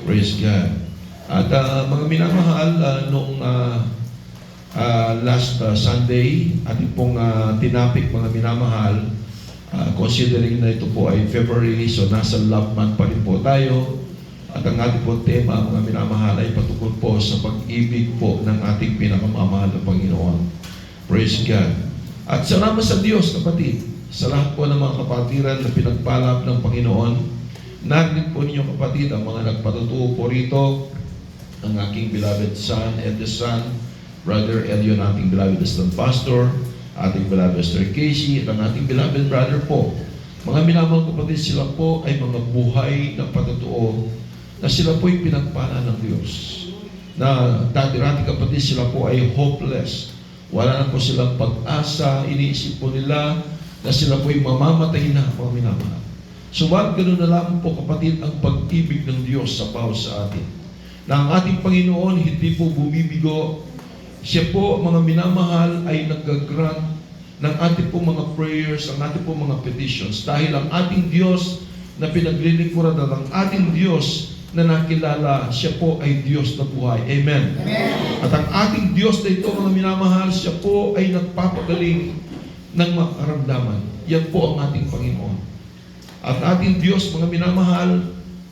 Praise God. At mga minamahal, nung last Sunday, ating pong tinapik mga minamahal, considering na ito po ay February, so nasa love month pa rin po tayo. At ang ating pong tema, mga minamahal, ay patungkol po sa pag-ibig po ng ating pinakamamahal na Panginoon. Praise God. At salamat sa Diyos, kapatid, sa lahat po ng mga kapatiran na pinagpalab ng Panginoon. Narinig po ninyo, kapatid, ang mga nagpatutuo po rito, ang aking beloved son, eldest son, Brother Elio, ating beloved assistant pastor, ating beloved Sister Casey, at ang ating beloved brother po. Mga minamahal kapatid, sila po ay mga buhay na patutuo na sila po ay pinagpala ng Diyos. Na dati-dati kapatid, sila po ay hopeless. Wala na po silang pag-asa, iniisip po nila na sila po ay mamamatay na, mga minamahal. So, ganoon na lang po kapatid ang pag-ibig ng Diyos sa bawat sa atin. Na ang ating Panginoon hindi po bumibigo. Siya po, mga minamahal, ay nag-grant ng ating po mga prayers, ang ating po mga petitions. Dahil ang ating Diyos na pinaglilingkuran at ang ating Diyos na nakilala, siya po ay Diyos na buhay. Amen. Amen. At ang ating Diyos na ito, mga minamahal, siya po ay nagpapagaling ng mga karamdaman. Yan po ang ating Panginoon. At ating Diyos, mga minamahal,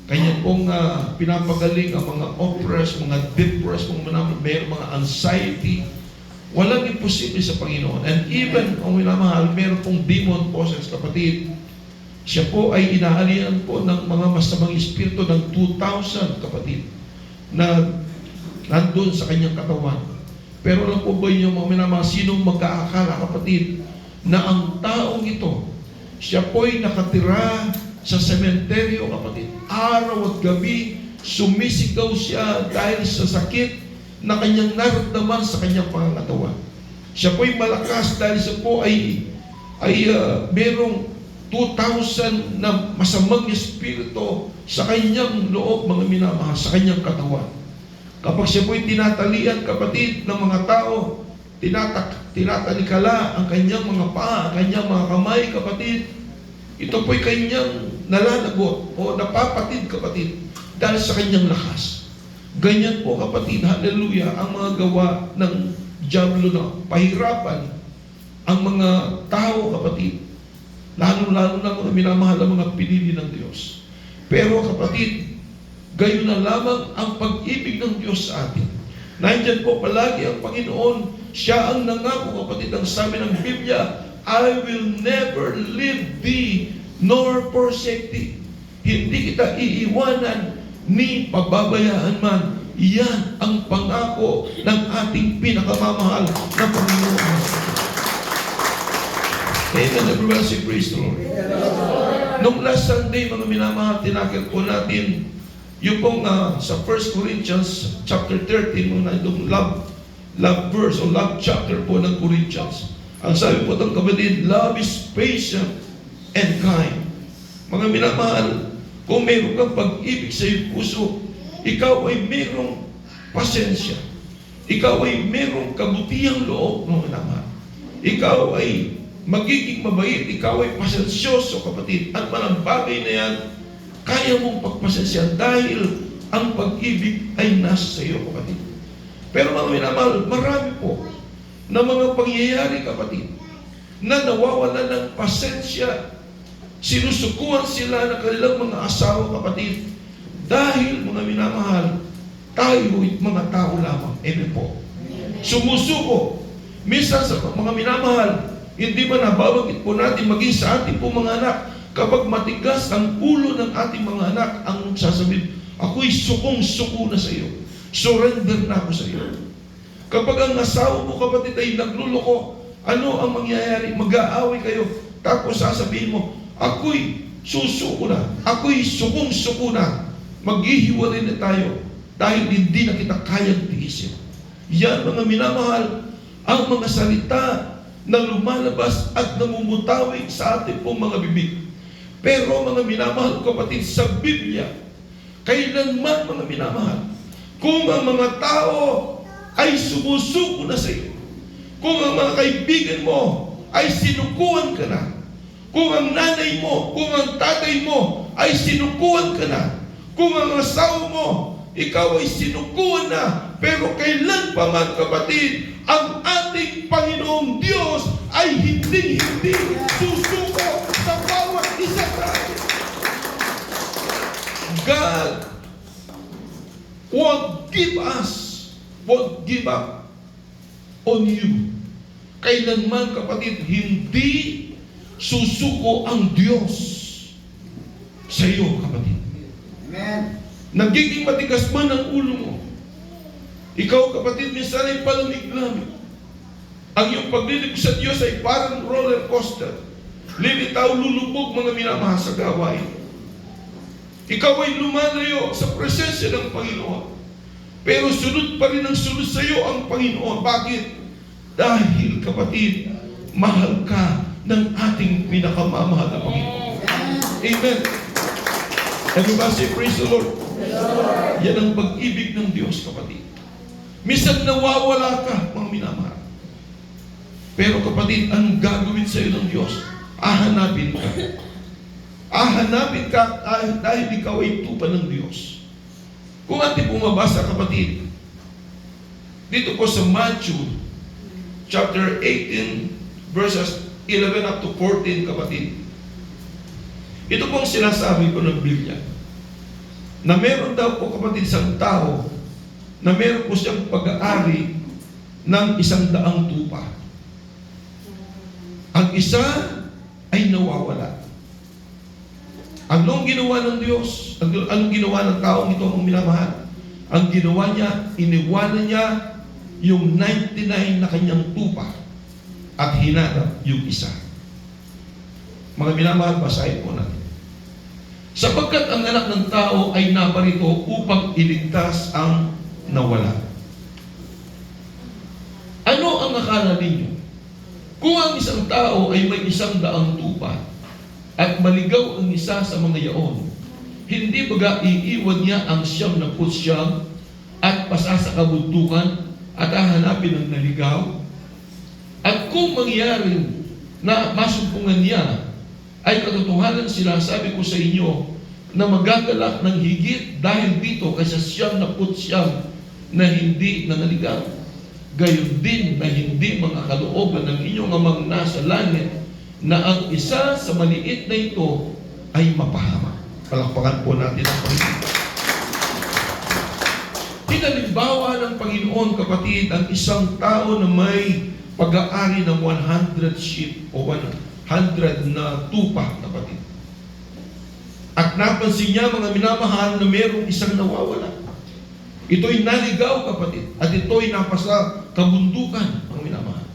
kanya pong pinapagaling ang mga oppressed, mga depressed, mga minamahal, mayroong mga anxiety. Walang imposible sa Panginoon. And even, mga minamahal, mayroong pong demon possessed, kapatid. Siya po ay inaalihan po ng mga masamang espiritu ng 2,000, kapatid, na nandun sa kanyang katawan. Pero alam po ba yung mga minamahal, sinong magkaakala, kapatid, na ang taong ito, siya po'y nakatira sa sementeryo, kapatid. Araw at gabi, sumisigaw siya dahil sa sakit na kanyang naramdaman sa kanyang pangangatawan. Siya po'y malakas dahil siya po ay merong 2,000 na masamang espiritu sa kanyang loob, mga minamahal, sa kanyang katawan. Kapag siya po'y tinatalian, kapatid, ng mga tao, tinatalikala ang kanyang mga paa, ang kanyang mga kamay, kapatid. Ito po'y kanyang nalalagot o napapatid, kapatid, dahil sa kanyang lakas. Ganyan po, kapatid, hallelujah, ang mga gawa ng diablo na pahirapan ang mga tao, kapatid. Lalo-lalo na mga minamahal ang mga pinili ng Diyos. Pero, kapatid, gayon na lamang ang pag-ibig ng Diyos sa atin. Nandiyan po palagi ang Panginoon. Siya ang nangako, kapatid, ang sabi ng Biblia, I will never leave thee nor forsake thee. Hindi kita iiwanan ni pababayaan man. Yan ang pangako ng ating pinakamamahal na Panginoon. Amen. Everyone say praise the Lord. Nung last Sunday, mga minamahal, tinakil po natin yung pong sa 1 Corinthians chapter 13, yung love verse o love chapter po ng Corinthians. Ang sabi po itong kapatid, love is patient and kind. Mga minamahal, kung mayroon kang pag-ibig sa iyong puso, ikaw ay mayroong pasensya. Ikaw ay mayroong kabutihang loob, mga minamahal. Ikaw ay magiging mabait. Ikaw ay pasensyoso, kapatid. At malang bagay na yan, kaya mong pagpasensya dahil ang pag-ibig ay nasa sa iyo, kapatid. Pero mga minamahal, marami po na mga pangyayari, kapatid, na nawawalan ng pasensya. Sinusukuan sila ng kanilang mga asawa, kapatid, dahil mga minamahal, tayo'y mga tao lamang. Amen po. Sumusuko. Minsan sa mga minamahal, hindi ba nababanggit po natin maging sa ating po mga anak, kapag matigas ang ulo ng ating mga anak, ang sasabihin, ako'y sukong-suko na sa iyo. Surrender na ako sa iyo. Kapag ang asawa mo, kapatid, ay nagluloko, ano ang mangyayari? Mag-aaway kayo. Tapos sasabihin mo, ako'y susuko na. Ako'y sukong-suko na. Maghihiwalay na tayo dahil hindi na kita kayang tiisin. Yan, mga minamahal, ang mga salita na lumalabas at namumutawid sa ating pong mga bibig. Pero mga minamahal, kapatid, sa Biblia, kailanman, mga minamahal, kung ang mga tao ay sumusuko na sa iyo, kung ang mga kaibigan mo ay sinukuan ka na, kung ang nanay mo, kung ang tatay mo ay sinukuan ka na, Kung ang asawa mo, ikaw ay sinukuan na, pero kailan pa man, kapatid, ang ating Panginoong Diyos ay hindi susuko sa bawat isa tayo. God won't give up on you. Kailanman, kapatid, hindi susuko ang Diyos sa iyo, kapatid. Amen. Nagiging matigas man ang ulo mo. Ikaw, kapatid, minsan ay palamig-lamig. Ang iyong paglilib sa Diyos ay parang roller coaster. Lilitaw, lulubog, mga minamahal sa gawain. Ikaw ay lumalayo sa presensya ng Panginoon. Pero sunod pa rin ang sunod sa iyo ang Panginoon. Bakit? Dahil, kapatid, mahal ka ng ating pinakamamahal na Panginoon. Amen. Everybody say, praise the Lord. Yan ang pag-ibig ng Diyos, kapatid. Minsan nawawala ka, mga minamahal. Pero kapatid, ang gagawin sa iyo ng Diyos, hahanapin ka. Hahanapin ka dahil ikaw ay tupa ng Diyos. Kung ating bumabasa, kapatid, dito po sa Matthew, chapter 18, verses 11 up to 14, kapatid. Ito pong sinasabi ko ng Biblia, na meron daw po, kapatid, isang tao, na meron po siyang pag-aari ng 100 tupa. Ang isa ay nawawala. Anong ginawa ng Diyos? Anong ginawa ng taong ito ang minamahal? Ang ginawa niya, iniwanan niya yung 99 na kanyang tupa at hinanap yung isa. Mga minamahal, basahin po natin. Sapagkat ang anak ng tao ay naparito upang iligtas ang nawala. Ano ang akala ninyo? Kung ang isang tao ay may 100 tupa at maligaw ang isa sa mga yaon, hindi baga iiwan niya ang 99 at pasa sa kabundukan at hahanapin ang naligaw? At kung mangyari na masumpungan niya, ay katotohanan sila, sabi ko sa inyo, na magagalak ng higit dahil dito kaysa 99 na hindi nanaligaw. Gayon din na hindi mga kalooban ng inyong amang nasa langit, na ang isa sa maliit na ito ay mapahama. Palakpakan po natin ang Panginoon. Hinalimbawa ng Panginoon, kapatid, ang isang tao na may pag-aari ng 100 sheep o 100 na tupa, kapatid. At napansin niya, mga minamahal, na mayroong isang nawawala. Ito'y naligaw, kapatid, at ito'y napasa kabundukan, mga minamahal.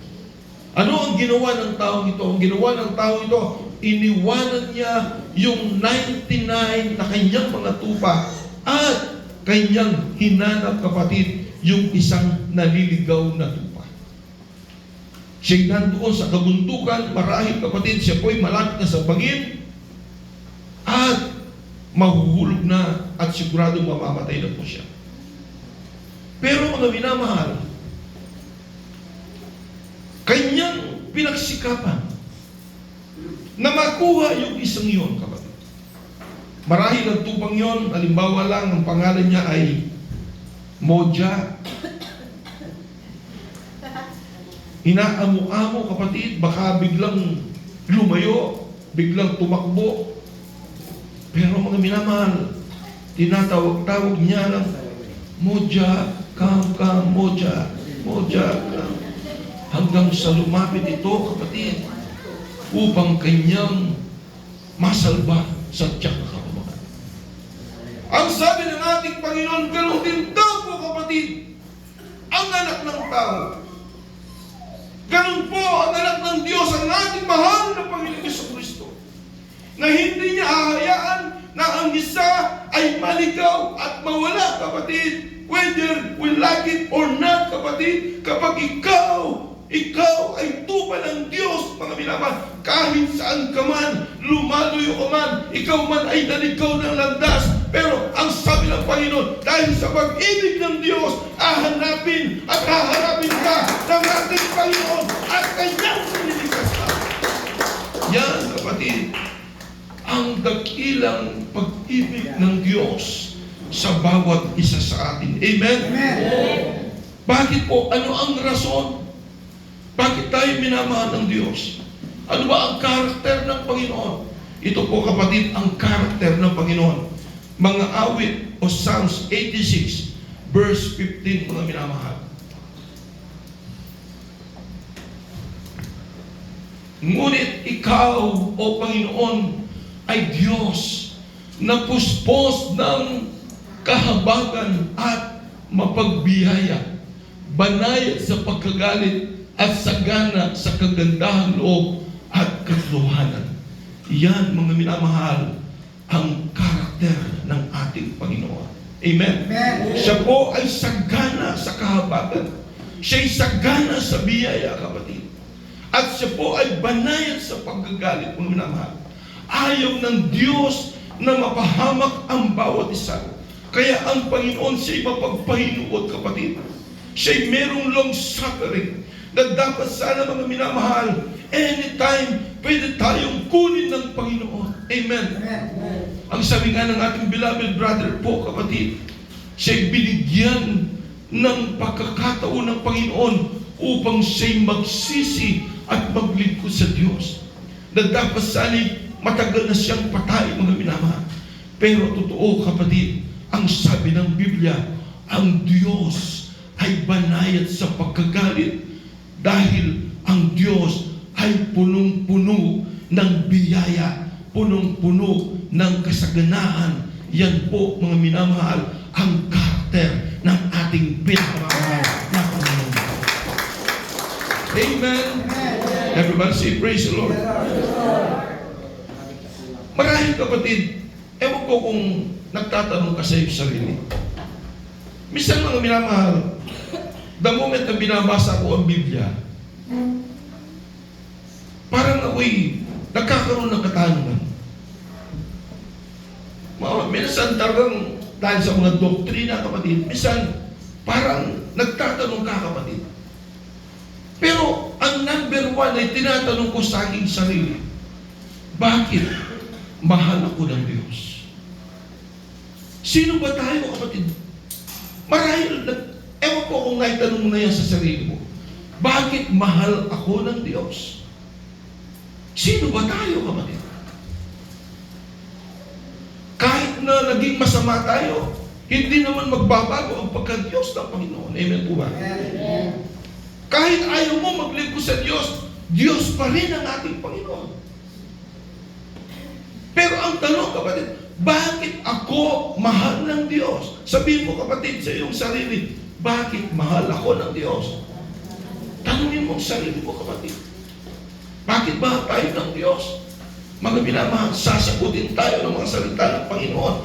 Ano ang ginawa ng taong ito? Ang ginawa ng taong ito, iniwanan niya yung 99 na kanyang mga tupa at kanyang hinanap, kapatid, yung isang naliligaw na tupa. Siya'y nandoon sa kabundukan, marahil, kapatid, siya po'y malapit na sa bangin at mahuhulog na at sigurado mamamatay na po siya. Pero mga minamahal, kanyang pinagsikapan na makuha yung isang yon, kapatid. Marahil ang tupang yon, halimbawa lang, ang pangalan niya ay Moja. Inaamo-amo, kapatid, baka biglang lumayo, biglang tumakbo. Pero mga minamahal, tinatawag-tawag niya ng Moja, come, Moja, come. Hanggang sa lumapit ito, kapatid, upang kanyang masalba sa tiyak na kapamakan. Ang sabi ng ating Panginoon, ganoon din daw po, kapatid, ang anak ng tao. Ganun po ang anak ng Diyos, ang ating mahal na Panginoon Jesucristo, na hindi niya hahayaan na ang isa ay maligaw at mawala, kapatid, whether we like it or not, kapatid. Kapag ikaw ay tupa ng Diyos, mga minamahal, kahit saan ka man, lumaluyo ka man, ikaw man ay naligaw ng landas, pero ang sabi ng Panginoon, dahil sa pag-ibig ng Diyos, hahanapin at haharapin ka ng ating Panginoon at kanyang nililigtas ka. Yan, kapatid, ang dakilang pag-ibig ng Diyos sa bawat isa sa atin. Amen? Amen. Bakit po? Ano ang rason? Bakit tayo minamahal ng Diyos? Ano ba ang karakter ng Panginoon? Ito po kapatid, ang karakter ng Panginoon. Mga awit o Psalms 86, verse 15, mga minamahal. Ngunit ikaw, o Panginoon, ay Diyos na puspos ng kahabagan at mapagbiyaya, banayad sa pagkagalit at sagana sa kagandahang loob at katotohanan. Yan, mga minamahal, ang karakter ng ating Panginoon. Amen? Amen. Siya po ay sagana sa kahabagan. Siya'y sagana sa biyaya, kapatid. At siya po ay banayad sa pagkagalit, mga minamahal. Ayaw ng Diyos na mapahamak ang bawat isa. Kaya ang Panginoon siya'y mapagpahinuot, kapatid. Siya'y merong long suffering na dapat sana, mga minamahal, anytime pwede tayong kunin ng Panginoon. Amen. Amen. Ang sabi nga ng ating beloved brother po, kapatid, siya'y binigyan ng pagkakataon ng Panginoon upang siya'y magsisi at maglingkod sa Diyos. Na dapat sana'y matagal na siyang patay, mga minamahal. Pero totoo, kapatid, ang sabi ng Biblia, ang Diyos ay banayad sa pagkagalit dahil ang Diyos ay punong-puno ng biyaya, punong-puno ng kasaganaan. Yan po, mga minamahal, ang karakter ng ating pinamahal na Panginoon. Amen. Everybody say, praise the Lord. Marahil, kapatid, ewan ko kung nagtatanong ka sa iyo sarili. Minsan, mga minamahal, the moment na binabasa ko ang Biblia, parang ako'y nagkakaroon ng katanungan. Minsan talagang dahil sa mga doktrina, kapatid, minsan parang nagtatanong ka, kapatid. Pero ang number one ay tinatanong ko sa aking sarili, bakit mahal ako ng Diyos? Sino ba tayo, kapatid? Marahil, ewan ko kung naitanong mo na yan sa sarili mo, bakit mahal ako ng Diyos? Sino ba tayo, kapatid? Kahit na naging masama tayo, hindi naman magbabago ang pagka-Diyos ng Panginoon. Amen po ba? Amen. Kahit ayaw mo maglingkod sa Diyos, Diyos pa rin ang ating Panginoon. Pero ang tanong, kapatid, bakit ako mahal ng Diyos? Sabihin mo, kapatid, sa iyong sarili, bakit mahal ako ng Diyos? Tanungin mo ang sarili mo, kapatid. Bakit mahal tayo ng Diyos? Mga minamahal, sasagutin tayo ng mga salita ng Panginoon.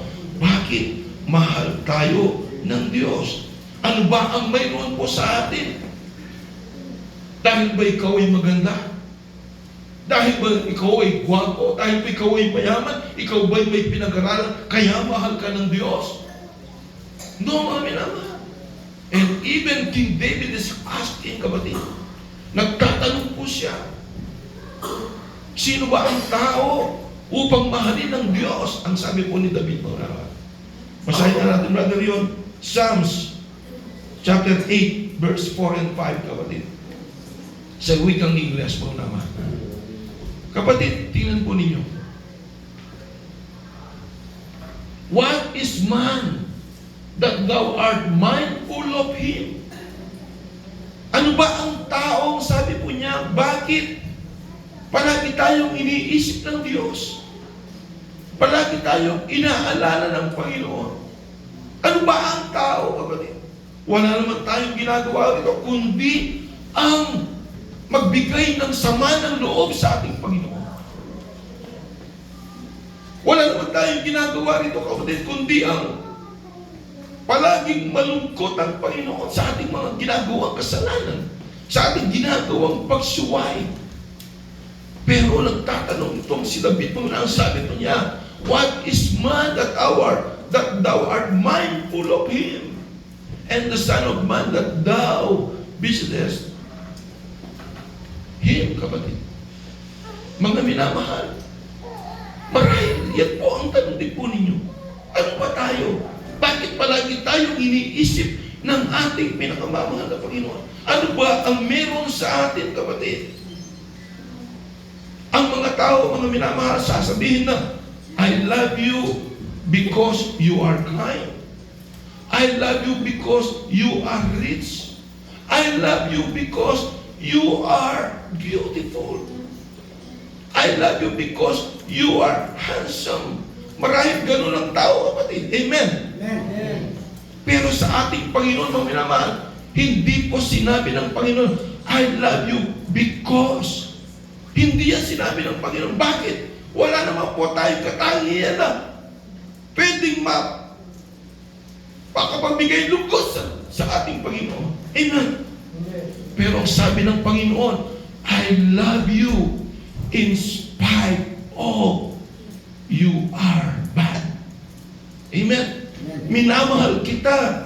Bakit mahal tayo ng Diyos? Ano ba ang mayroon po sa atin? Dahil ba ikaw ay maganda? Dahil ba ikaw ay gwapo? Dahil ba ikaw ay mayaman? Ikaw ba ay may pinag-aralan? Kaya mahal ka ng Diyos? No, mga minamahal. And even King David is asking, kapatid. Nagtatanong po siya. Sino ba ang tao upang mahalin ng Diyos? Ang sabi po ni David, mga minamahal. Basahin na natin, brother, yun. Psalms chapter 8, verse 4 and 5, kapatid. Sa wikang Ingles, mga minamahal. Kapatid, tingnan po ninyo. What is man that thou art mindful of him? Ano ba ang taong, sabi po niya, bakit palagi tayong iniisip ng Diyos? Palagi tayong inaalala ng Panginoon. Ano ba ang tao, kapatid? Wala naman tayong ginagawa dito, kundi ang magbigay ng sama ng loob sa ating Panginoon. Wala naman tayong ginagawa rito, kapatid, kundi ang palaging malungkot ang Panginoon sa ating mga ginagawang kasalanan, sa ating ginagawang pagsuway. Pero nagtatanong itong si David, ang sabi niya, what is man that thou art mindful of him, and the Son of Man that thou visitest him, kapatid. Mga minamahal, marahil yan po ang tanong din po ninyo. Ano ba tayo? Bakit palagi tayong iniisip ng ating pinakamamahal na Panginoon? Ano ba ang meron sa atin, kapatid? Ang mga tao, mga minamahal, sasabihin na, I love you because you are kind. I love you because you are rich. I love you because you are beautiful. I love you because you are handsome. Marahil ganun ang tao, kapatid. Amen. Amen. Pero sa ating Panginoon, mga minamahal, hindi po sinabi ng Panginoon, I love you because. Hindi yan sinabi ng Panginoon. Bakit? Wala naman po tayong katangian na pwedeng makapagbigay lugos sa ating Panginoon. Amen. Pero ang sabi ng Panginoon, I love you in spite of you are bad. Amen. Minamahal kita.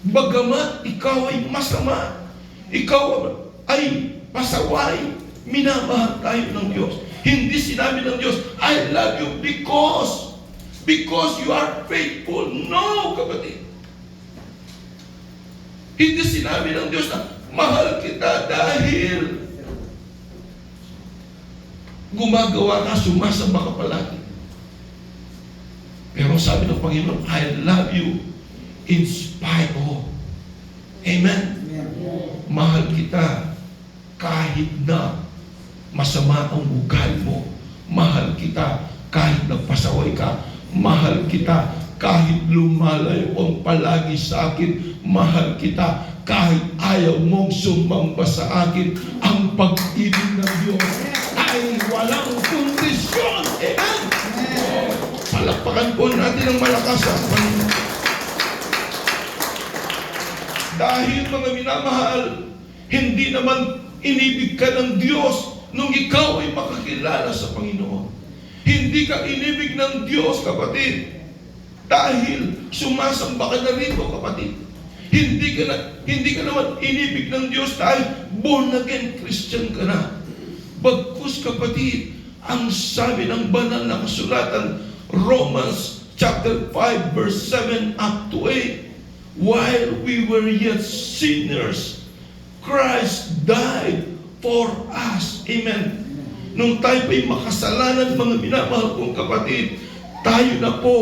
Bagamat ikaw ay masama, ikaw ay pasaway, minamahal tayo ng Diyos. Hindi sinabi ng Diyos, I love you because you are faithful. No, kapatid. Hindi sinabi ng Diyos na mahal kita dahil gumagawa ka, sumasamba ka palagi. Pero sabi ng Panginoon, I love you in spite of. Amen? Mahal kita kahit na masama ang ugali mo. Mahal kita kahit nagpasaway ka. Mahal kita kahit lumalayo ang palagi sa akin. Mahal kita kahit ayaw mong sumamba sa akin. Ang pag-ibig ng Diyos ay walang kondisyon. Amen? Palakpakan po natin ang malakas ang Panginoon. Dahil mga minamahal, hindi naman inibig ka ng Diyos nung ikaw ay makakilala sa Panginoon. Hindi ka inibig ng Diyos, kapatid, dahil sumasamba ka na rito, kapatid. Hindi ka naman inibig ng Diyos dahil born again Christian ka na. Bagkus, kapatid, ang sabi ng banal na kasulatan, Romans chapter 5 verse 7 up to 8, while we were yet sinners, Christ died for us. Amen. Nung tayo pa'y makasalanan, mga minamahal kong kapatid, tayo na po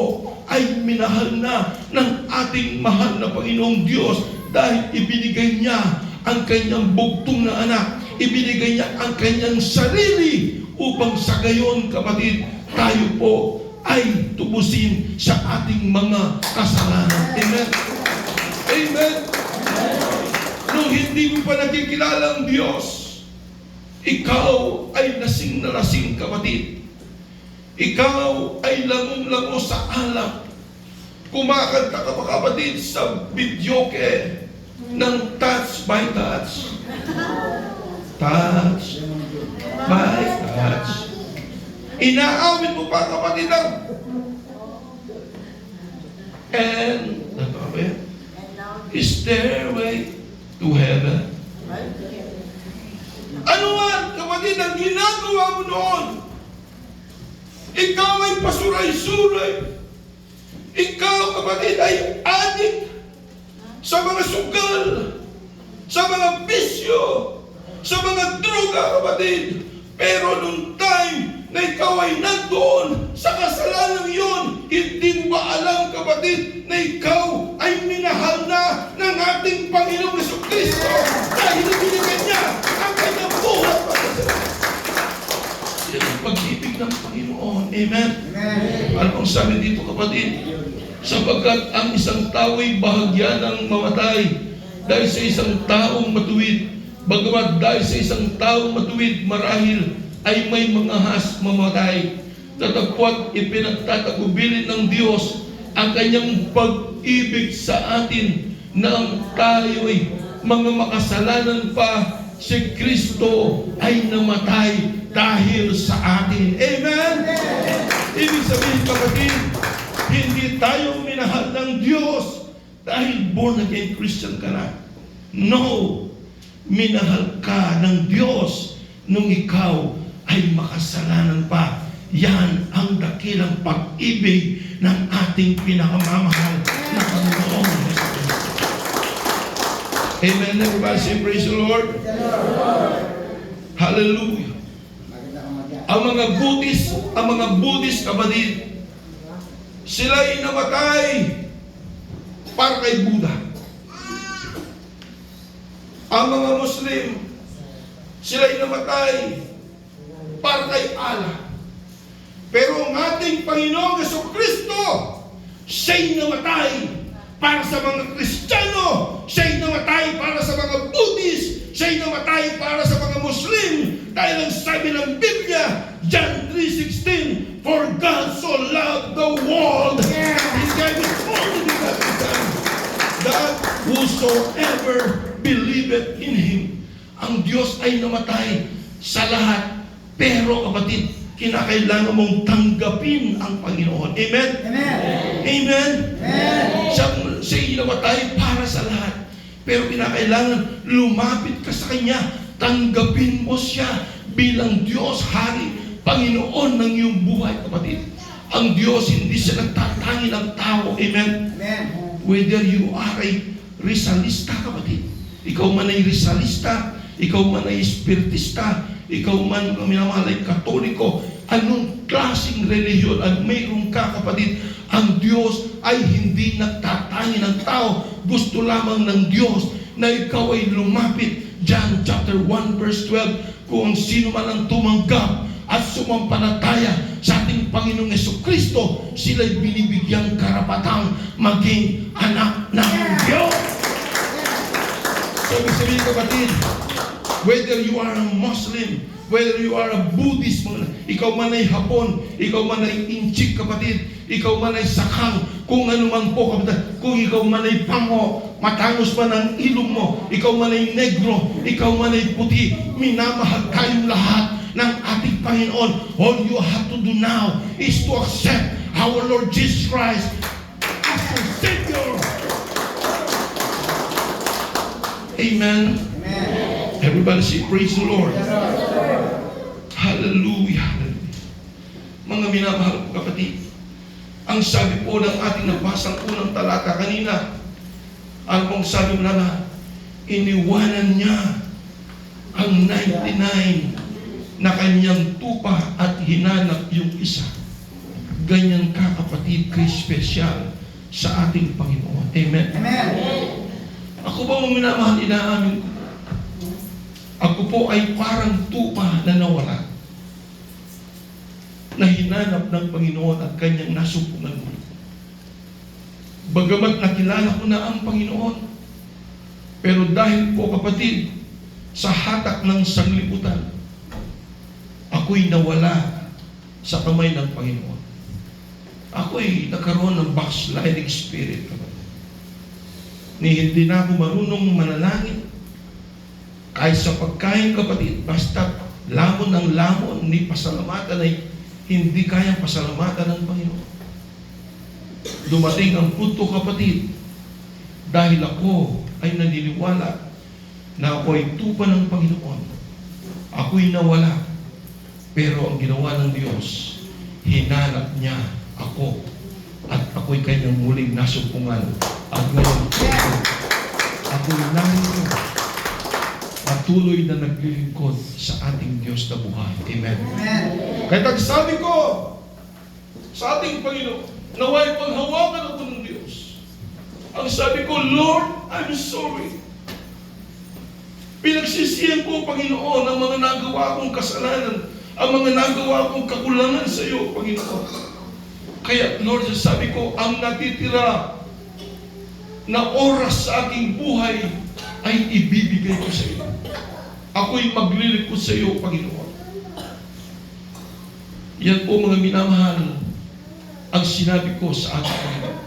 ay minahal na ng ating mahal na Panginoong Diyos dahil ibinigay niya ang kanyang bugtong na anak. Ibinigay niya ang kanyang sarili upang sa gayon, kapatid, tayo po ay tubusin sa ating mga kasalanan. Amen. Amen. Nung hindi mo pa nakikilala ang Diyos, ikaw ay lasing na lasing, kapatid. Ikaw ay langong-lango sa alak. Kumakanta ka pa, kapatid, sa videoke ng touch by touch. Touch by touch. Inaawit mo pa, kapatid, ang and stairway to heaven. Ano nga, kapatid, ang ginagawa mo noon? Ikaw ay pasuray-suray. Ikaw, kapatid, ay adik sa mga sugal, sa mga bisyo, sa mga droga, kapatid. Pero nung time na ikaw ay nandoon sa kasalanan yon, hindi mo ba alam, kapatid, na ikaw ay minahal na ng ating Panginoong Jesucristo dahil binigyan niya ang kanyang buhay para sa iyo. Yan ang pag-ibig ng Panginoon. Amen? Ano ang sabi dito, kapatid? Sapagkat ang isang tao ay bahagya ng mamatay dahil sa isang taong matuwid. Bagamat dahil sa isang taong matuwid, marahil ay may mga mamatay. Tatagpuat ipinagtatagubilin ng Diyos ang kanyang pag-ibig sa atin nang tayo'y mga makasalanan pa, si Kristo ay namatay dahil sa atin. Amen? Ibig sabihin, kapatid, hindi tayo minahal ng Diyos dahil born again Christian ka na. No! Minahal ka ng Diyos nung ikaw ay makasalanan pa. Yan ang dakilang pag-ibig ng ating pinakamamahal na Panginoong Jesucristo. Amen. Everybody say praise the Lord. Hallelujah. Ang mga Buddhist kapatid, sila'y namatay para kay Buddha. Ang mga Muslim, sila'y namatay para kay Allah. Pero ang ating Panginoong Jesucristo, siya'y namatay para sa mga Kristiyano, siya'y namatay para sa mga Buddhist, siya'y namatay para sa mga Muslim. Dahil ang sabi ng Biblia, John 3:16, for God so loved the world, He gave His only begotten Son, that whosoever believeth in Him. Ang Diyos ay namatay sa lahat. Pero kapatid, kinakailangan mong tanggapin ang Panginoon. Amen? Amen. Amen? Amen. Siya namatay para sa lahat. Pero kinakailangan lumapit ka sa Kanya. Tanggapin mo siya bilang Diyos, Hari, Panginoon ng iyong buhay, kapatid. Ang Diyos, hindi siya nagtatangi ng tao. Amen? Amen. Whether you are a Rizalista, kapatid. Ikaw man ay Rizalista, ikaw man ay Espiritista, ikaw man minamahal ay Katoliko, anong klaseng relihiyon ang mayroon ka, kapatid, ang Diyos ay hindi nagtatangi ng tao. Gusto lamang ng Diyos na ikaw ay lumapit. John chapter 1 verse 12, kung sino man ang tumanggap at sumampalataya sa ating Panginoong Jesucristo, sila'y binibigyang karapatang maging anak ng Diyos. So, ibig sabihin, kapatid, whether you are a Muslim, whether you are a Buddhist, ikaw man ay Hapon, ikaw man ay Inchik, kapatid, ikaw man ay Sakang, kung ano man po, kapatid, kung ikaw man ay Pango, matangos man ang ilong mo, ikaw man ay negro, ikaw man ay puti, minamahal tayong lahat ng ating Panginoon. All you have to do now is to accept our Lord Jesus Christ as your Savior. Amen. Amen. Everybody say, praise the Lord. Hallelujah. Mga minamahal ko, kapatid, ang sabi po ng ating nabasang unang talata kanina, ang pong sabi mo na iniwanan niya ang 99 na kanyang tupa at hinanap yung isa. Ganyan ka, kapatid, kay special sa ating Panginoon. Amen? Amen. Ako ba mga minamahal, inaamin ko? Ako po ay parang tupa na nawala, na hinanap ng Panginoon at kanyang nasupungan mo. Bagamat nakilala ko na ang Panginoon, pero dahil po, kapatid, sa hatak ng sanglibutan, ako'y nawala sa kamay ng Panginoon. Ako'y nagkaroon ng backsliding spirit, kapatid. Hindi na ako marunong manalangin. Kahit sa pagkain, kapatid, basta lamon ng lamon, ni pasalamatan ay hindi kayang pasalamatan ng Panginoon. Dumating ang punto, kapatid, dahil ako ay naniniwala na ako ay tupa ng Panginoon. Ako'y nawala. Pero ang ginawa ng Diyos, hinanap niya ako at ako'y kanyang muling nasumpungan. At ngayon, ako'y narito, patuloy na naglilingkod sa ating Diyos na buhay. Amen. Amen. Kaya nagsabi ko sa ating Panginoon, nawa'y paghawakan ako ng Diyos. Ang sabi ko, Lord, I'm sorry. Pinagsisihan ko, Panginoon, ang mga nagawa kong kasalanan, ang mga nagawa kong kakulangan sa iyo, Panginoon. Kaya, Lord, sabi ko, ang natitira na oras sa aking buhay ay ibibigay ko sa iyo. Ako'y maglilingkod sa iyo, Panginoon. Yan po, mga minamahal, ang sinabi ko sa ating Panginoon.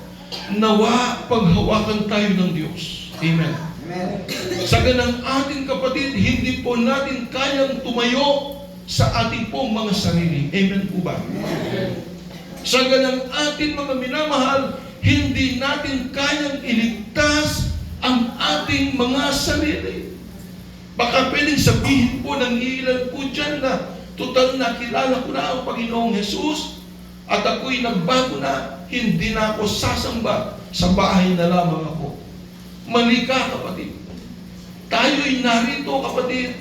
Nawa paghawakan tayo ng Diyos. Amen. Amen. Sa ganang ating kapatid, hindi po natin kayang tumayo sa ating pong mga sarili. Amen po ba? Amen. Sa ganang ating mga minamahal, hindi natin kayang iligtas ang ating mga sarili. Baka pwedeng sabihin po ng ilan po dyan na total nakilala ko na ang Panginoong Jesus at ako'y nagbago na, hindi na ako sasamba sa bahay na lamang ako. Mali ka, kapatid. Tayo'y narito, kapatid,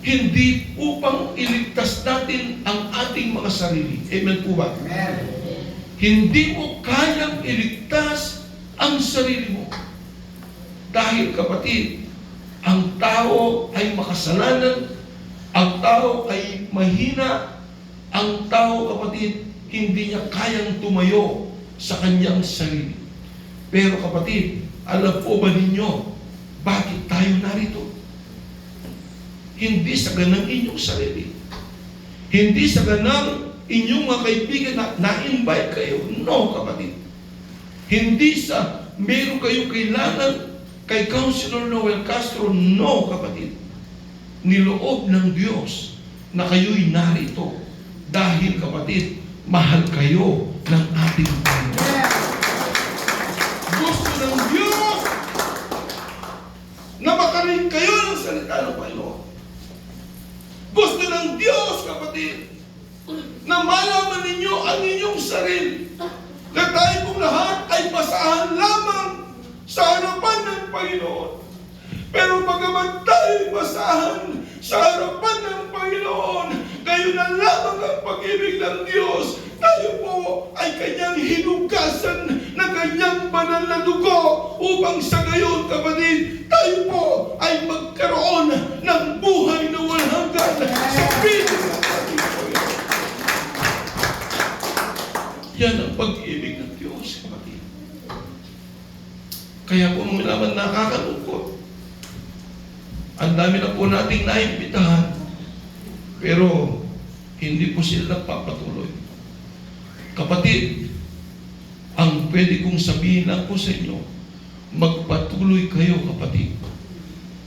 hindi upang iligtas natin ang ating mga sarili. Amen po ba? Amen. Hindi mo kayang iligtas ang sarili mo. Dahil, kapatid, ang tao ay makasalanan, ang tao ay mahina, ang tao, kapatid, hindi niya kayang tumayo sa kanyang sarili. Pero kapatid, alam po ba ninyo bakit tayo narito? Hindi sa ganang inyong sarili. Hindi sa ganang inyong mga kaibigan na na-invite kayo. No, kapatid. Hindi sa meron kayong kailangan kay Councilor Noel Castro. No, kapatid. Niloob ng Diyos na kayo'y narito dahil, kapatid, mahal kayo ng ating Panginoon. Gusto ng Diyos na makarin kayo ng salita ng Panginoon. Gusto ng Diyos, kapatid, na malaman ninyo ang inyong sarili. Na tayo pong lahat ay basahan lamang sa harapan ng Panginoon. Pero bagaman tayo basahan sa harapan ng Panginoon, kayo na lamang ang pag-ibig ng Diyos. Tayo po ay kanyang hinugasan na kanyang banal na dugo upang sa gayon, kapatid, tayo po ay magkaroon ng buhay na walang hanggan sa piling ng ating Panginoon. Yan ang pag-ibig ng Diyos, kapatid. Kaya po nung naman nakakalungkot, ang dami na po nating naimbitahan, pero hindi po sila nagpapatuloy. Kapatid, ang pwede kong sabihin lang po sa inyo, magpatuloy kayo, kapatid,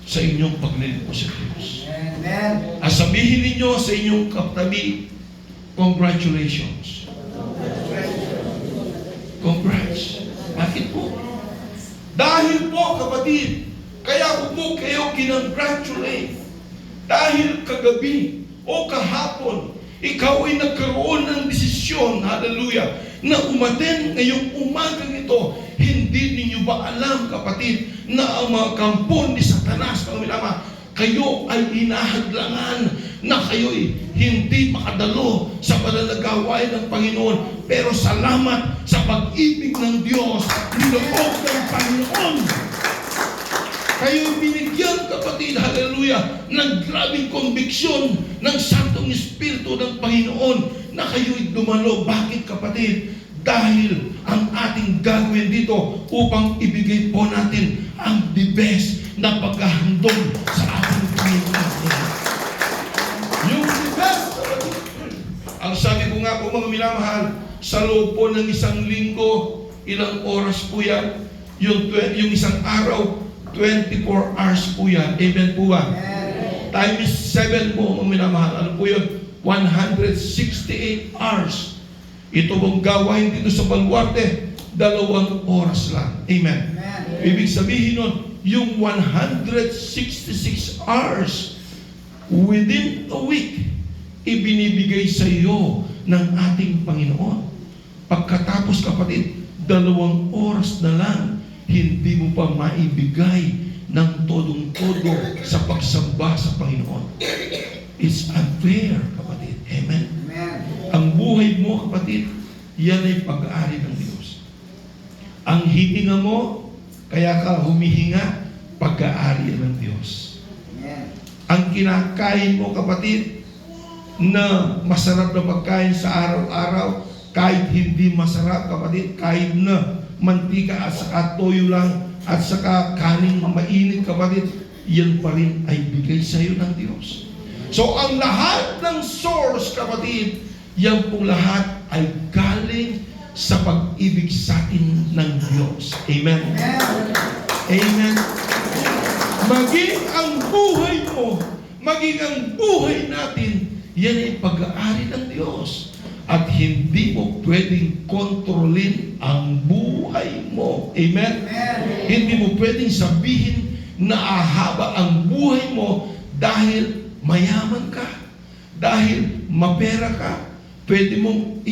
sa inyong paglilingkod sa Diyos. Amen. At sabihin ninyo sa inyong katabi, congratulations. Congrats. Bakit po? Dahil po, kapatid, kaya ko po kayo kinongratulate. Dahil kagabi o kahapon, ikaw ay nagkaroon ng desisyon, hallelujah, na umaten ngayong umagang ito. Hindi ninyo ba alam, kapatid, na ang mga kampon ni Satanas, pangmilama, kayo ay hinahadlangan na kayo'y hindi makadalo sa pananagawain ng Panginoon. Pero salamat sa pag-ibig ng Diyos, niloob ng Panginoon. Kayo'y binigyan, kapatid, hallelujah, ng grabing konbiksyon ng Santong Espiritu ng Panginoon na kayo'y dumalo. Bakit, kapatid? Dahil ang ating gagawin dito upang ibigay po natin ang the best na paghahandog sa ating Panginoon. Yung the best, kapatid. Ang sabi ko nga po, mga minamahal, sa loob po ng isang linggo, ilang oras po yan? Yung isang araw, 24 hours po yan. Amen po ba? Time is 7 po, mga minamahal. Ano po yun? 168 hours. Ito pong gawain dito sa Baluarte, 2 oras lang. Amen. Ibig sabihin nun, yung 166 hours within a week, ibinibigay sa iyo ng ating Panginoon. Pagkatapos, kapatid, 2 oras na lang, hindi mo pa maibigay ng todong-todo sa pagsamba sa Panginoon. It's unfair, kapatid. Amen? Amen. Ang buhay mo, kapatid, yan ay pag-aari ng Diyos. Ang hininga mo, kaya ka humihinga, pag-aari ng Diyos. Amen. Ang kinakain mo, kapatid, na masarap na pagkain sa araw-araw, kahit hindi masarap, kapatid, kahit na mantika at saka toyo lang at saka kaning mainit, kapatid, yan pa rin ay bigay sa iyo ng Diyos. So ang lahat ng source, kapatid, yan pong lahat ay galing sa pag-ibig sa atin ng Diyos. Amen? Amen. Maging ang buhay mo, maging ang buhay natin, yan ay pag-aari ng Diyos. At hindi mo pwedeng kontrolin ang buhay mo. Amen? Hindi mo pwedeng sabihin na ahaba ang buhay mo dahil mayaman ka, dahil mapera ka. Pwede mong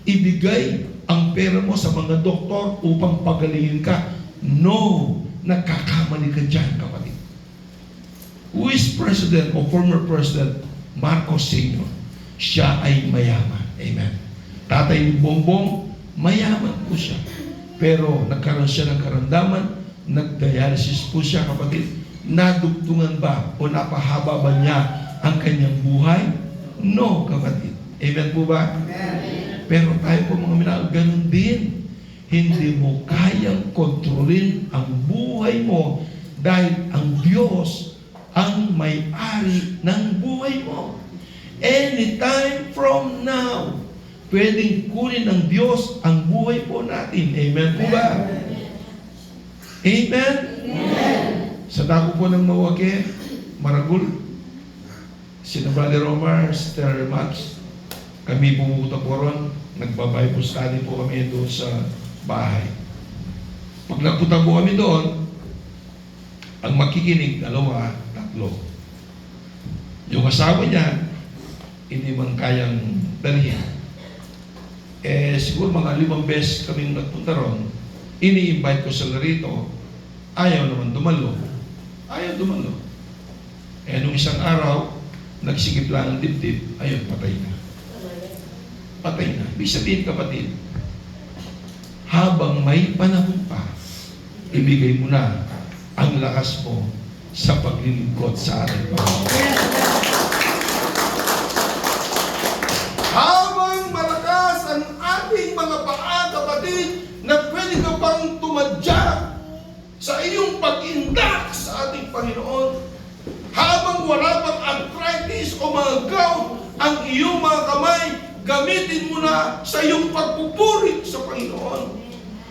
ibigay ang pera mo sa mga doktor upang pagalingin ka. No, nagkakamali ka dyan, kapatid. Who is president o former president? Marcos Sr. Siya ay mayaman. Amen. Tatay ni Bongbong, mayaman po siya. Pero nagkaroon siya ng karamdaman, nagdialysis po siya, kapatid. Nadugtungan ba o napahaba ba niya ang kanyang buhay? No, kapatid. Amen po ba? Amen. Pero tayo po mga minahal, ganun din. Hindi mo kayang kontrolin ang buhay mo dahil ang Diyos ang may-ari ng buhay mo. Anytime from now, pwedeng kunin ng Diyos ang buhay po natin. Amen po ba? Amen? Amen. Sa dako po ng Mawake, Maragul, sina Brother Omar, Sister Max, kami pumunta po ron, nagbabible study po kami doon sa bahay. Pag nagpunta po kami doon, ang makikinig, 2, 3. Yung asawa niya, hindi man kayang dalhin. Siguro mga 5 beses kaming nagpunta ron, ini-invite ko sila rito, ayaw naman dumalo. Ayaw dumalo. Nung isang araw, nagsikip lang ang dibdib, ayun, patay na. Patay na. Ibig sabihin, kapatid, habang may panahon pa, ibigay mo na ang lakas mo sa paglilingkod sa ating Panginoon. Habang malakas ang ating mga paa, kapatid, na pwede ka pang tumadya sa iyong pag-indak sa ating Panginoon, habang wala pang arthritis o mga gout ang iyong mga kamay, gamitin mo na sa iyong pagpupuri sa Panginoon.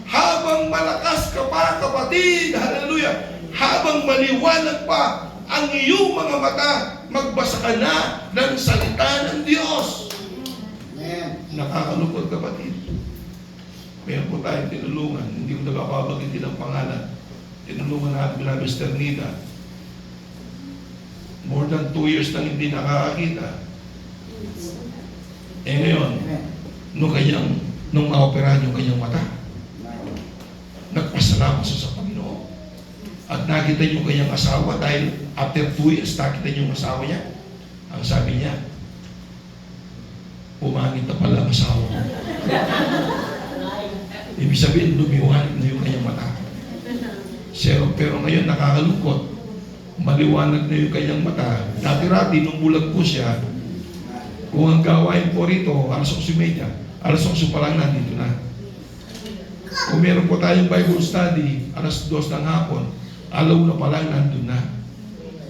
Habang malakas ka pa, kapatid, hallelujah, habang maliwanag pa ang iyong mga mata, magbasa ka na ng salita ng Diyos. Nakakalungkot, kapatid. Meron po tayong tinulungan, hindi ko nagpapabagitin ang pangalan. Tinulungan natin bila Mr. Nida. More than 2 years nang hindi nakakakita. Ngayon, nung maoperahan yung kanyang mata, nagpasalamat siya sa Panginoon. At nakita niyo kanyang asawa dahil after 2 years, nakita niyo yung asawa niya. Ang sabi niya, pumangit na pala ang asawa ko. Ibig sabihin, lumiwanag na yung kanyang mata. Pero ngayon, nakakalungkot. Maliwanag na yung kanyang mata. Dati-rati, nung bulag po siya, kung ang gawain po rito, alas 11:30, alas 11 pa lang nandito na. Kung meron po tayong Bible study, alas 2 ng hapon, alaw na pa lang nandun na.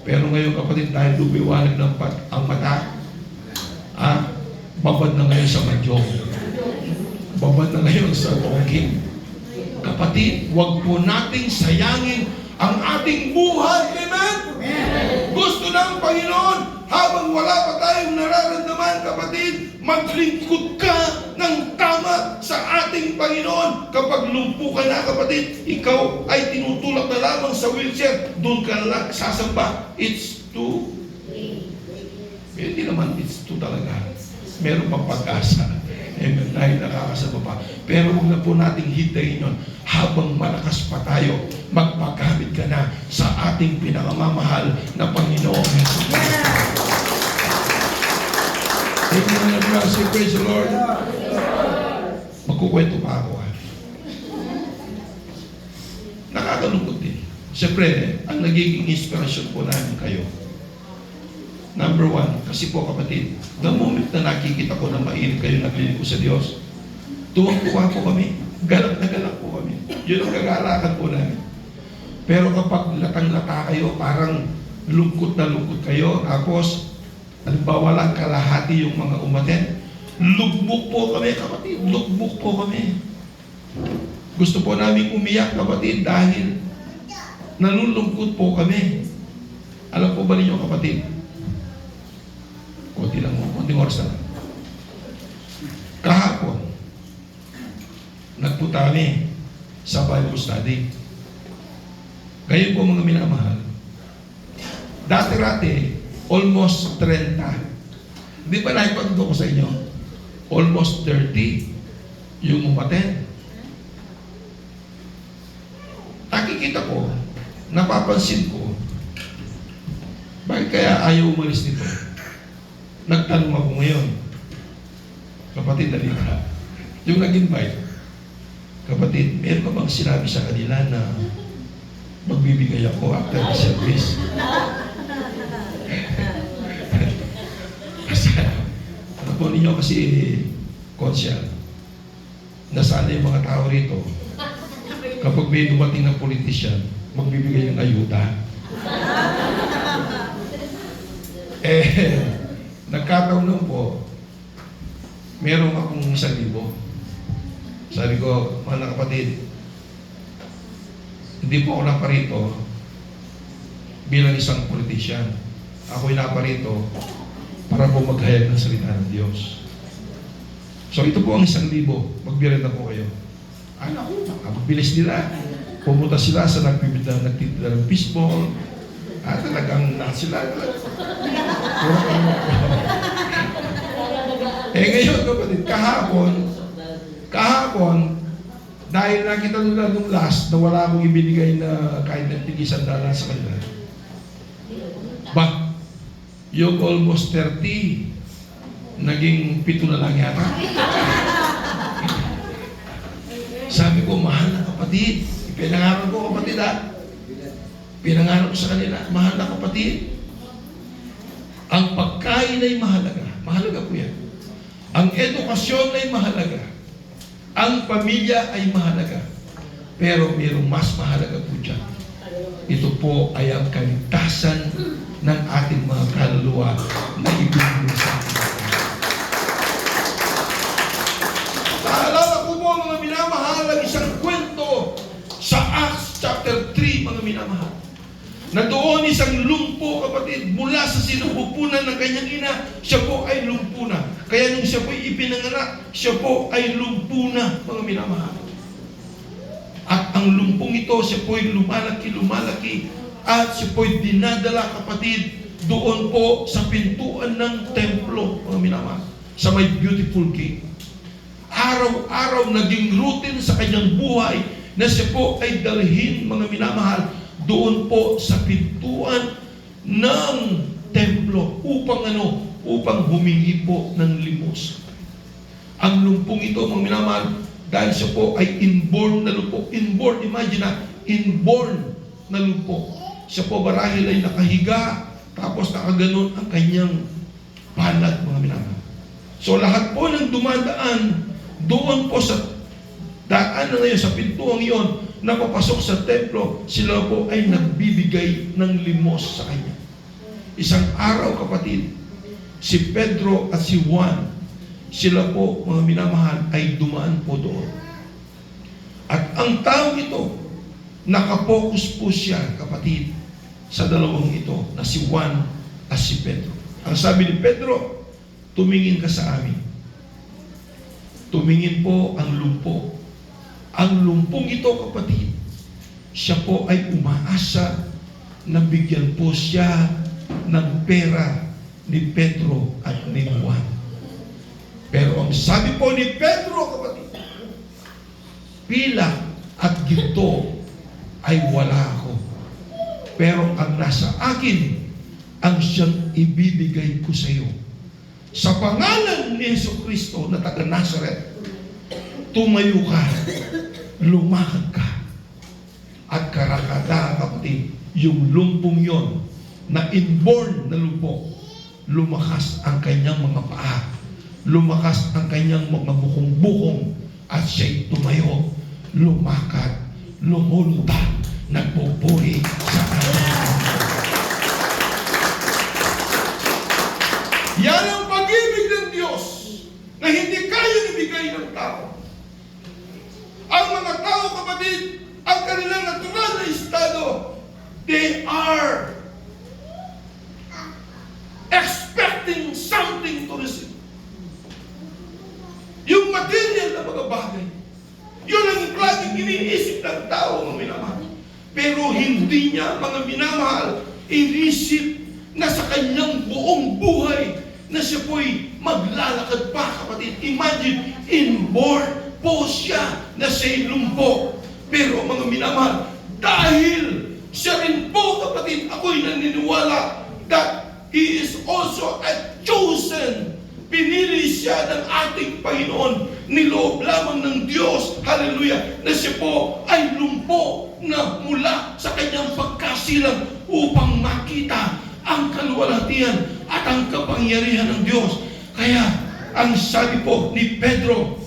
Pero ngayon, kapatid, dahil lumiwanag ng ang mata, babad na ngayon sa madyong. Babad na ngayon sa talking. Kapatid, huwag po nating sayangin ang ating buhay. Amen? Gusto ng Panginoon, habang wala pa tayong nararamdaman, kapatid, maglingkod ka ng tama sa ating Panginoon. Kapag lumpo ka na, kapatid, ikaw ay tinutulak na lamang sa wheelchair, doon ka lang sasamba. It's too late. Hindi naman it's too talaga. Meron pang pag-asa. Amen. Dahil nakakasama pa. Pero huwag na po nating hintayin yun. Habang malakas pa tayo, magpagamit ka na sa ating pinakamamahal na Panginoon. Amen. Praise the Lord. Magkukwento pa ako. Nakakalungkot din. Siyempre, ang nagiging inspirasyon po namin kayo. Number 1, kasi po kapatid, the moment na nakikita ko na mainit kayo naglilingkod sa Diyos, tuwang-tuwa po kami, galak na galak po kami. Yun ang kagalakan po namin. Pero kapag latang-lata kayo, parang lungkot na lungkot kayo, tapos, halimbawa lang kalahati yung mga umaten, lugmok po kami, kapatid, lugmok po kami. Gusto po namin umiyak, kapatid, dahil nalulungkot po kami. Alam po ba ninyo, kapatid? Konting oras na lang. Kahapon, nagpunta kami sa Bible study. Ngayon po mga minamahal, dati-rati, almost 30. Di ba naipagdo ko sa inyo? Almost 30 yung umaten. Nakikita ko, napapansin ko, bakit kaya ayaw umalis nito? Nagtanong ako ngayon, kapatid, halika. Yung nag-invite, kapatid, meron ka bang sinabi sa kanila na magbibigay ako after the service? Kasi, ano po ninyo kasi, konsyal, nasana yung mga tao rito, kapag may dumating ng politisyan, magbibigay ng ayuda. Nagkataon lang po, meron akong 1,000. Sabi ko, mga kapatid, hindi po ako naparito bilang isang politisyan. Ako'y naparito para po maghayag ng salita ng Diyos. So ito po ang 1,000. Magbirin na po kayo. Ano ko, mabilis nila. Pumunta sila sa nagtitinda ng fishball. At talagang sila. Ngayon kapatid, kahapon, dahil nakita nila nung last na wala akong ibinigay na kahit na $1,000 sa kanila. But, yung almost 30, naging 7 na lang yata. Sabi ko, mahal na kapatid. Pinangarap ko kapatid Pinangarap ko sa kanila, mahal na kapatid. Ang pagkain ay mahalaga. Mahalaga po yan. Ang edukasyon ay mahalaga. Ang pamilya ay mahalaga. Pero mayroong mas mahalaga po dyan. Ito po ay ang kaligtasan ng ating mga kaluluwa na ibinigay sa atin. Naalala ko po mga minamahal ang isang kwento sa Acts chapter 3, mga minamahal. Na doon isang lumpo, kapatid, mula sa sinupupunan ng kanyang ina, siya po ay lumpo na. Kaya nung siya po ay ipinanganak, siya po ay lumpo na, mga minamahal. At ang lumpong ito, siya po ay lumalaki, at siya po ay dinadala, kapatid, doon po sa pintuan ng templo, mga minamahal, sa may beautiful gate. Araw-araw naging routine sa kanyang buhay na siya po ay dalhin, mga minamahal, doon po sa pintuan ng templo upang humingi po ng limos. Ang lumpong ito, mga minamahal, dahil siya po ay inborn na lumpo. Inborn, imagine na, inborn na lumpo. Siya po marahil ay nakahiga, tapos nakaganon ang kanyang palad, mga minamahal. So lahat po ng dumadaan doon po sa daan na ngayon, sa pintuang iyon, na papasok sa templo, sila po ay nagbibigay ng limos sa kanya. Isang araw, kapatid, si Pedro at si Juan, sila po, mga minamahal, ay dumaan po doon. At ang taong ito, nakapokus po siya, kapatid, sa dalawang ito, na si Juan at si Pedro. Ang sabi ni Pedro, tumingin ka sa amin. Tumingin po ang lumpo. Ang lumpong ito, kapatid, siya po ay umaasa na bigyan po siya ng pera ni Pedro at ni Juan. Pero ang sabi po ni Pedro, kapatid, pila at ginto ay wala ako. Pero ang nasa akin, ang siyang ibibigay ko sa iyo. Sa pangalan ni Jesucristo na taga Nazareth, tumayo ka, lumakad ka, at karakada, kapatid, yung lumpong yon na inborn na lumpo, lumakas ang kanyang mga paa, lumakas ang kanyang mga bukong-bukong, at siya'y tumayo, lumakad, lumulutad, nagpupuri sa kanyang. Yan ang pag-ibig ng Diyos na hindi kaya ibigay ng tao. Ang mga tao, kapatid, ang kanilang natural na estado, they are expecting something to receive. Yung material na mga bagay, yun ang laging iniisip ng tao, mga minamahal. Pero hindi niya, mga minamahal, inisip na sa kanyang buong buhay na siya po'y maglalakad pa, kapatid. Imagine, inborn po siya na siya'y lumpo. Pero mga minamahal, dahil siya rin po, kapatid, ako'y naniniwala that He is also a chosen. Pinili siya ng ating Panginoon. Niloob lamang ng Diyos, hallelujah, na siya po ay lumpo na mula sa kanyang pagkasilang upang makita ang kaluwalhatian at ang kapangyarihan ng Diyos. Kaya, ang sabi po ni Pedro,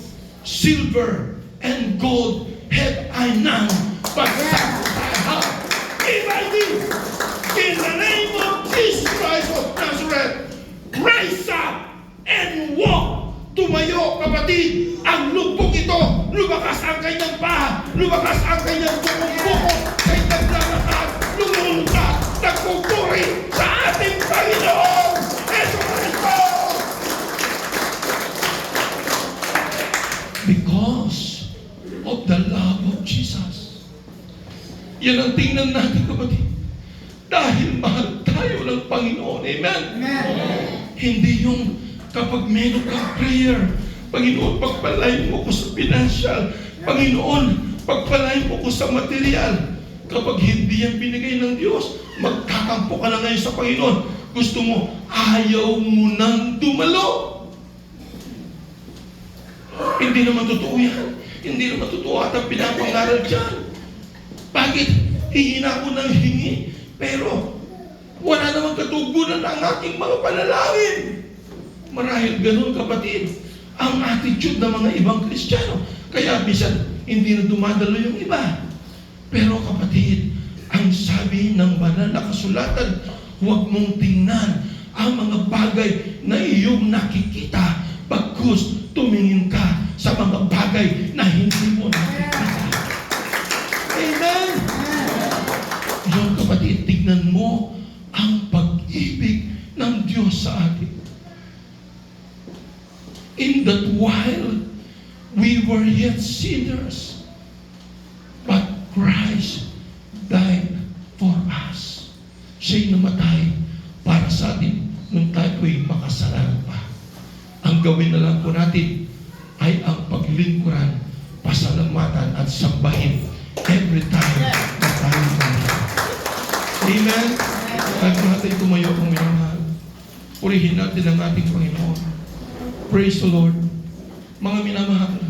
silver and gold have I none, but I have given thee. In the name of Jesus Christ of Nazareth, rise up and walk. Tumayo, kapatid. Ang lumpok ito, lumakas ang kanyang paa, lumakas ang kanyang bukong-buko, kay naglalakad, lumulunod, nagpupuri sa ating Panginoon Yesu Cristo. Because of the love of Jesus. Yan ang tingnan natin, kapatid. Dahil mahal tayo ng Panginoon. Amen? Amen. Hindi yung kapag meron kang prayer, Panginoon, pagpalain mo ko sa financial. Panginoon, pagpalain mo ko sa material. Kapag hindi yan binigay ng Diyos, magkakampo ka na ngayon sa Panginoon. Gusto mo, ayaw mo nang dumalo. Hindi naman totoo yan. Hindi naman totoo at ang pinapangaral dyan. Bakit? Hihina ko ng hingi. Pero, wala namang katugunan ang aking mga panalangin. Marahil ganun, kapatid, ang attitude ng mga ibang Kristiyano. Kaya bisan, hindi na dumadalo yung iba. Pero kapatid, ang sabi ng banal na kasulatan, huwag mong tingnan ang mga bagay na iyong nakikita, bagkus tumingin ka sa mga bagay na hindi mo nakikita. Amen? Yung kapatid, tignan mo ang pag-ibig ng Diyos sa atin. In that while we were yet sinners, but Christ died for us. Siya'y namatay para sa atin nung tayo'y makasalanan pa. Ang gawin na lang po natin ay ang paglingkuran, pasalamatan at sambahin every time na tayo naman. Amen? Bago natin tumayo kung minamahal, purihin natin ang ating Panginoon. Praise the Lord. Mga minamahal,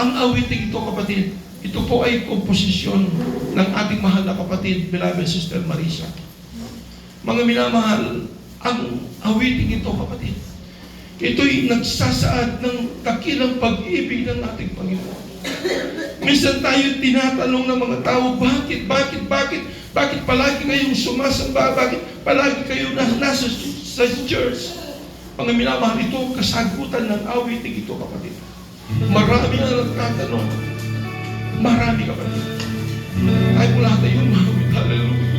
ang awiting ito, kapatid, ito po ay komposisyon ng ating mahal na kapatid, beloved Sister Marisa. Mga minamahal, ang awiting ito, kapatid, ito'y nagsasaad ng dakilang pag-ibig ng ating Panginoon. Minsan tayo tinatanong ng mga tao, bakit palagi kayong sumasamba? Bakit palagi kayo nasa sa church? Mga minamahal, ito kasagutan ng awiting ito, kapatid. Marami na nagtatanong. Marami, kapatid. Tayo mo lahat ay umawit. Hallelujah.